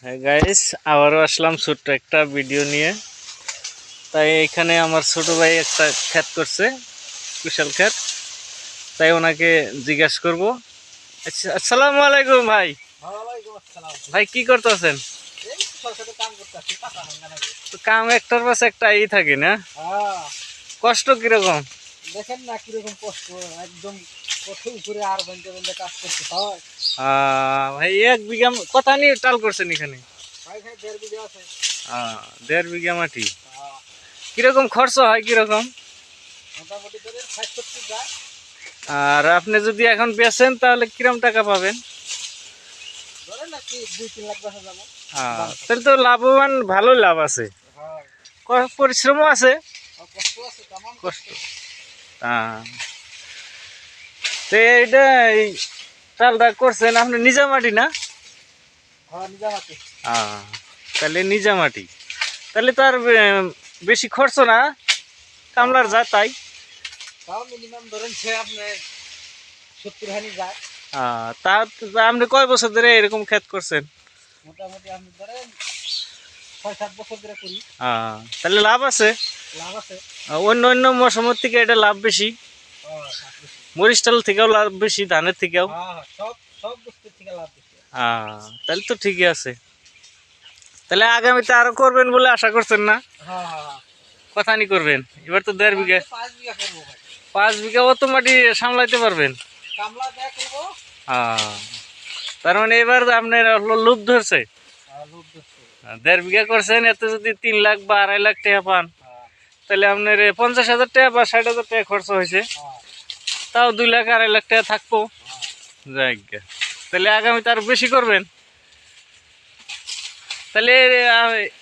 হ্যাঁ গাইস, আবারও আসলাম ছোট্ট একটা ভিডিও নিয়ে। তাই এখানে আমার ছোট ভাই একটা ক্ষেত করছে, কুশাল ক্ষেত। তাই ওনাকে জিজ্ঞাসা করব। আচ্ছা, আসসালামু আলাইকুম ভাই। ভাই কি করতেছেন? তো কাম একটার পাশে একটা থাকে না, কষ্ট কিরকম? দেখেন না কিরকম কষ্ট, একদম কত উপরে আর বন্ধে বন্ধে কাজ করতে হয়। ভাই 1 বিঘা কথা নিয়ে টাল করছেন এখানে? ভাই এখানে 1.5 বিঘা আছে। 1.5 বিঘা মাটি। কিরকম খরচ হয় কিরকম? মোটামুটি ধরে 60-70 যায়। আর আপনি যদি এখন বেচেন তাহলে কিরকম টাকা পাবেন? ধরেন না কি 2-3 লাখ বেচা যাবে। তাহলে তো লাভবান, ভালো লাভ আছে। পরিশ্রমও আছে, কষ্ট আছে, তেমন কষ্ট। তো এইটা এই চালটা করছেন আপনি নিজা মাটি না? হ্যাঁ, নিজা মাটি। তাহলে নিজা মাটি, তাহলে তো আর বেশি খরচ না, কামলার যা তাই। তাও মিনিমাম ধরেন সে আপনি 70 হানি যায়। তা তা আপনি কয় বছর ধরে এরকম ক্ষেত করছেন? মোটামুটি আপনি ধরেন 6-7 বছর ধরে করি। তাহলে লাভ আছে। লাভ আছে। অন্য অন্য মৌসুমের থেকে এটা লাভ বেশি। মরিচ টাল থেকেও লাভ বেশি, ধানের থেকেও। সব সব বস্তুর থেকে লাভ বেশি। তাহলে তো ঠিকই আছে। তাহলে আগামীতে আরো করবেন বলে আশা করছেন না? কথা নি করবেন। এবার তো 1.5 বিঘা। 5 বিঘা করবো ভাই। 5 বিঘা অত মাটি সামলাইতে পারবেন? কামলা দেয়া করবো। তার মানে এবার আপনার লোভ ধরছে। লোভ ধরছে। 1.5 বিঘা করছেন, এতে যদি 3 লাখ বা 2.5 লাখ টাকা পান, তাহলে আপনার 50,000 টাকা বা 60,000 টাকা খরচ হয়েছে, তাও 2 লাখ 2.5 লাখ টাকা থাকবো। যাই গে। তাহলে আগামীতে আরো বেশি করবেন। তাহলে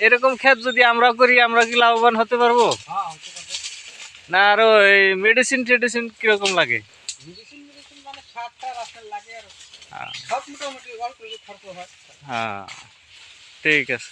এরকম ক্ষেত যদি আমরা করি, আমরা কি লাভবান হতে পারবো? না আরো মেডিসিন টেডিসিন কিরকম লাগে? মেডিসিন মানে সার টার আসলে লাগে আর সব মোটামুটি অল্প খরচ হয়। ঠিক আছে।